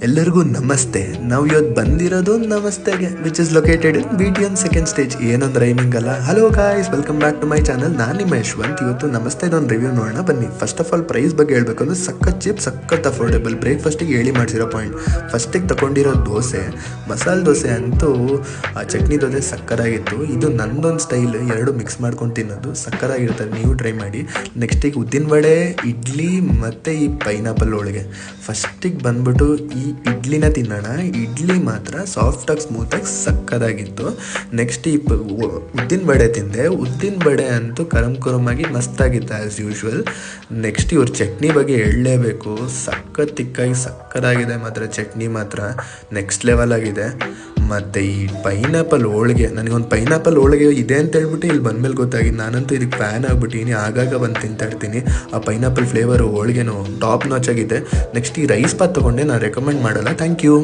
ಎಲ್ಲರಿಗೂ ನಮಸ್ತೆ. ನಾವು ಇವತ್ತು ಬಂದಿರೋದು ನಮಸ್ತೆಗೆ, which is located in BTN second stage. ಏನೊಂದು ರೈಮಿಂಗ್ ಅಲ್ಲ. Hello guys, welcome back to my channel. ನಾನು ನಿಮ್ಮ ಯಶವಂತ್. ಇವತ್ತು ನಮಸ್ತೆದೊಂದು ರಿವ್ಯೂ ನೋಡೋಣ ಬನ್ನಿ. ಫಸ್ಟ್ ಆಫ್ ಆಲ್ ಪ್ರೈಸ್ ಬಗ್ಗೆ ಹೇಳಬೇಕು ಅಂದರೆ ಸಖತ್ ಚೀಪ್, ಸಖತ್ ಅಫೋರ್ಡೆಬಲ್. ಬ್ರೇಕ್ಫಾಸ್ಟಿಗೆ ಹೇಳಿ ಮಾಡಿಸಿರೋ ಪಾಯಿಂಟ್. ಫಸ್ಟಿಗೆ ತಗೊಂಡಿರೋ ದೋಸೆ, ಮಸಾಲೆ ದೋಸೆ ಅಂತೂ ಆ ಚಟ್ನಿ ದೋಸೆ ಸಕ್ಕತ್ತಾಗಿತ್ತು. ಇದು ನಂದೊಂದು ಸ್ಟೈಲ್, ಎರಡು ಮಿಕ್ಸ್ ಮಾಡ್ಕೊಂಡು ತಿನ್ನೋದು ಸಕ್ಕತ್ತಾಗಿರ್ತದೆ, ನೀವು ಟ್ರೈ ಮಾಡಿ. ನೆಕ್ಸ್ಟಿಗೆ ಉದ್ದಿನ ವಡೆ, ಇಡ್ಲಿ ಮತ್ತು ಈ ಪೈನಾಪಲ್ ಹೋಳಿಗೆ. ಫಸ್ಟಿಗೆ ಬಂದ್ಬಿಟ್ಟು ಈ ಇಡ್ಲಿನ ತಿನ್ನೋಣ. ಇಡ್ಲಿ ಮಾತ್ರ ಸಾಫ್ಟಾಗಿ ಸ್ಮೂತಾಗಿ ಸಕ್ಕತ್ತಾಗಿತ್ತು. ನೆಕ್ಸ್ಟ್ ಈ ಉದ್ದಿನ ವಡೆ ತಿಂದೆ. ಉದ್ದಿನ ವಡೆ ಅಂತೂ ಕರಮ್ ಕುರುಮಾಗಿ ಮಸ್ತಾಗಿತ್ತು ಆ್ಯಸ್ ಯೂಶ್ವಲ್. ನೆಕ್ಸ್ಟ್ ಇವ್ರ ಚಟ್ನಿ ಬಗ್ಗೆ ಹೇಳಲೇಬೇಕು, ಸಖತ್ ತಿಕ್ಕಾಗಿ ಸಕ್ಕತ್ತಾಗಿದೆ ಮಾತ್ರ. ಚಟ್ನಿ ಮಾತ್ರ ನೆಕ್ಸ್ಟ್ ಲೆವೆಲ್ ಆಗಿದೆ. ಮತ್ತು ಈ ಪೈನಾಪಲ್ ಹೋಳಿಗೆ, ನನಗೊಂದು ಪೈನಾಪಲ್ ಹೋಳಿಗೆ ಇದೆ ಅಂತ ಹೇಳ್ಬಿಟ್ಟು ಇಲ್ಲಿ ಬಂದಮೇಲೆ ಗೊತ್ತಾಗಿದ್ದು. ನಾನಂತೂ ಇದಕ್ಕೆ ಫ್ಯಾನ್ ಆಗಿಬಿಟ್ಟಿನಿ, ಆಗಾಗ ಬಂದು ತಿಂತಾ ಇರ್ತೀನಿ. ಆ ಪೈನಾಪಲ್ ಫ್ಲೇವರು ಹೋಳಿಗೆನೂ ಟಾಪ್ ನಾಚ್ ಆಗಿದೆ. ನೆಕ್ಸ್ಟ್ ಈ ರೈಸ್ ಬಾತ್ ತೊಗೊಂಡೆ, ನಾನು ರೆಕಮೆಂಡ್ ಮಾಡಲ್ಲ. Thank you.